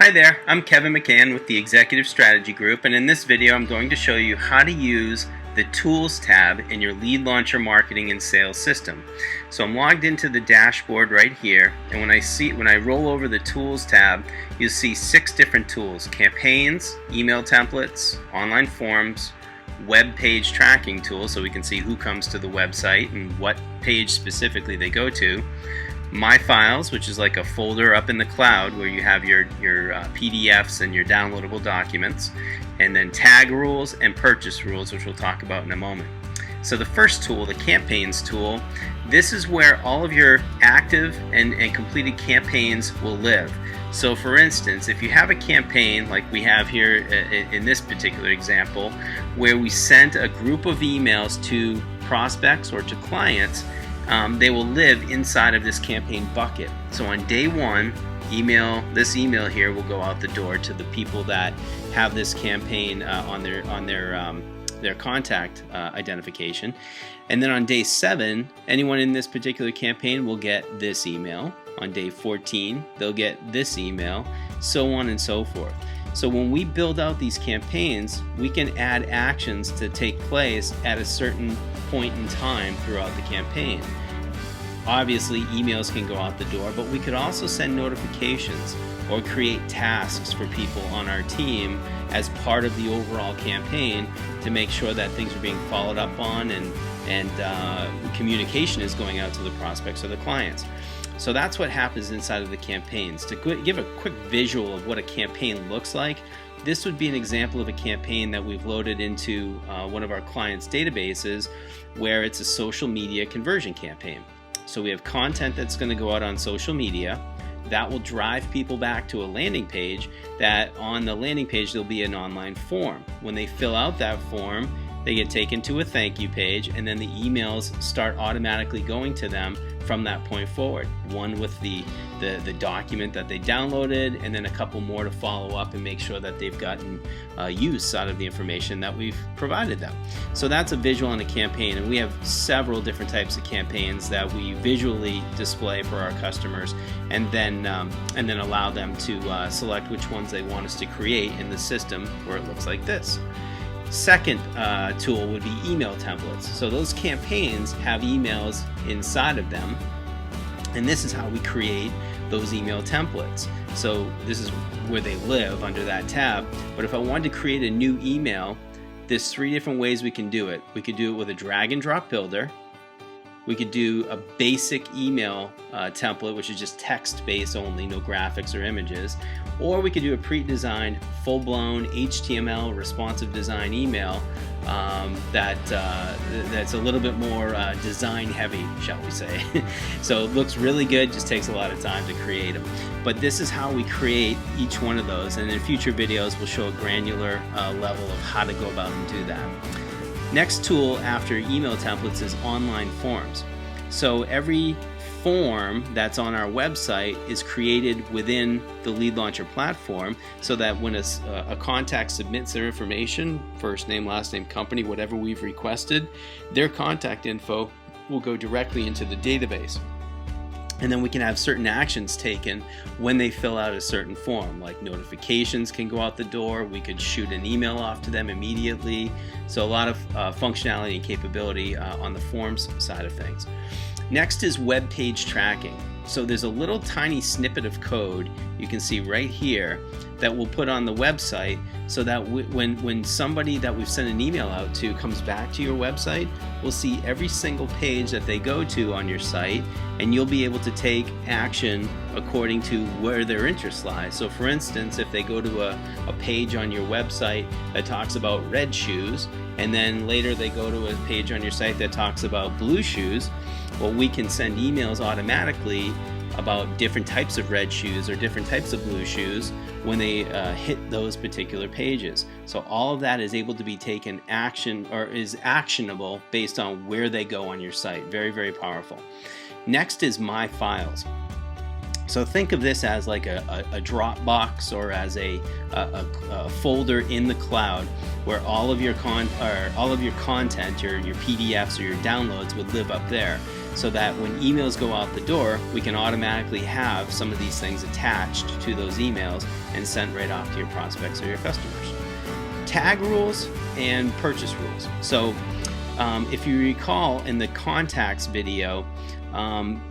Hi there, I'm Kevin McCann with the Executive Strategy Group, and in this video I'm going to show you how to use the Tools tab in your Lead Launcher marketing and sales system. So I'm logged into the dashboard right here, and when I roll over the Tools tab, you'll see 6 different tools: campaigns, email templates, online forms, web page tracking tool so we can see who comes to the website and what page specifically they go to, My Files, which is like a folder up in the cloud where you have your PDFs and your downloadable documents, and then tag rules and purchase rules, which we'll talk about in a moment. So the first tool, the campaigns tool, this is where all of your active and completed campaigns will live. So for instance, if you have a campaign like we have here in this particular example, where we sent a group of emails to prospects or to clients, they will live inside of this campaign bucket. So on day 1, this email here will go out the door to the people that have this campaign on their contact identification. And then on day 7, anyone in this particular campaign will get this email. On day 14, they'll get this email, so on and so forth. So when we build out these campaigns, we can add actions to take place at a certain point in time throughout the campaign. Obviously, emails can go out the door, but we could also send notifications or create tasks for people on our team as part of the overall campaign to make sure that things are being followed up on and communication is going out to the prospects or the clients. So that's what happens inside of the campaigns. To give a quick visual of what a campaign looks like, this would be an example of a campaign that we've loaded into one of our clients' databases, where it's a social media conversion campaign. So we have content that's going to go out on social media that will drive people back to a landing page. That on the landing page there'll be an online form. When they fill out that form, they get taken to a thank you page, and then the emails start automatically going to them from that point forward. One with the document that they downloaded, and then a couple more to follow up and make sure that they've gotten use out of the information that we've provided them. So that's a visual on a campaign, and we have several different types of campaigns that we visually display for our customers, and then allow them to select which ones they want us to create in the system where it looks like this. Second tool would be email templates. So those campaigns have emails inside of them, and this is how we create those email templates. So this is where they live under that tab. But if I wanted to create a new email, there's 3 different ways we can do it. We could do it with a drag and drop builder. We could do a basic email template, which is just text-based only, no graphics or images. Or we could do a pre-designed, full-blown HTML responsive design email that's a little bit more design-heavy, shall we say. So it looks really good, just takes a lot of time to create them. But this is how we create each one of those, and in future videos we'll show a granular level of how to go about and do that. Next tool after email templates is online forms. So every form that's on our website is created within the Lead Launcher platform, so that when a contact submits their information, first name, last name, company, whatever we've requested, their contact info will go directly into the database. And then we can have certain actions taken when they fill out a certain form, like notifications can go out the door. We could shoot an email off to them immediately. So a lot of functionality and capability on the forms side of things. Next is web page tracking. So there's a little tiny snippet of code you can see right here that we'll put on the website, so that when somebody that we've sent an email out to comes back to your website, we'll see every single page that they go to on your site, and you'll be able to take action according to where their interest lies. So for instance, if they go to a page on your website that talks about red shoes, and then later they go to a page on your site that talks about blue shoes, well, we can send emails automatically about different types of red shoes or different types of blue shoes when they hit those particular pages. So all of that is able to be taken action, or is actionable based on where they go on your site. Very, very powerful. Next is My Files. So think of this as like a Dropbox, or as a folder in the cloud where all of your content, your PDFs or your downloads would live up there. so that when emails go out the door, we can automatically have some of these things attached to those emails and sent right off to your prospects or your customers. Tag rules and purchase rules. So if you recall in the contacts video,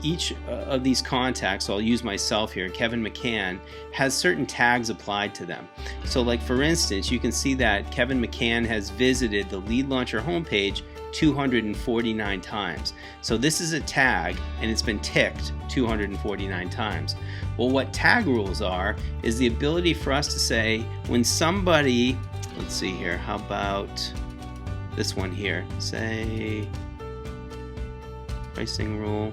each of these contacts, so I'll use myself here, Kevin McCann, has certain tags applied to them. So like for instance, you can see that Kevin McCann has visited the Lead Launcher homepage 249 times. So this is a tag and it's been ticked 249 times. Well, what tag rules are is the ability for us to say when somebody, let's see here, how about this one here, say pricing rule.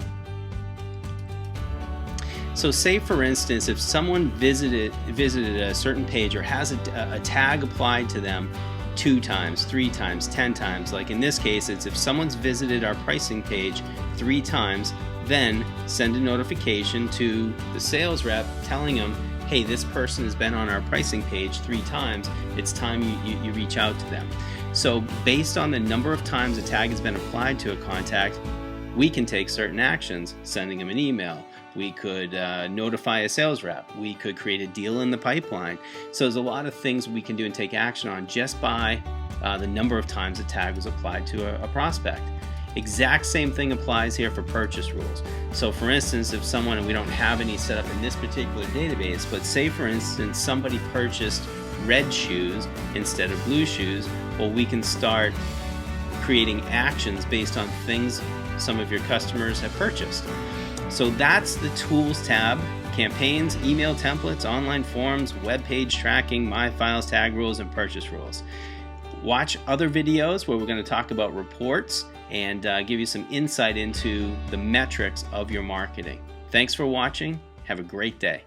So say for instance, if someone visited a certain page or has a tag applied to them 2 times, 3 times, 10 times, like in this case, it's if someone's visited our pricing page 3 times, then send a notification to the sales rep telling them, hey, this person has been on our pricing page 3 times, it's time you reach out to them. So based on the number of times a tag has been applied to a contact, we can take certain actions, sending them an email. We could notify a sales rep. We could create a deal in the pipeline. So there's a lot of things we can do and take action on just by the number of times a tag was applied to a prospect. Exact same thing applies here for purchase rules. So for instance, if someone, and we don't have any set up in this particular database, but say for instance somebody purchased red shoes instead of blue shoes, well, we can start creating actions based on things some of your customers have purchased. So that's the Tools tab: campaigns, email templates, online forms, web page tracking, My Files, tag rules, and purchase rules. Watch other videos where we're going to talk about reports and give you some insight into the metrics of your marketing. Thanks for watching. Have a great day.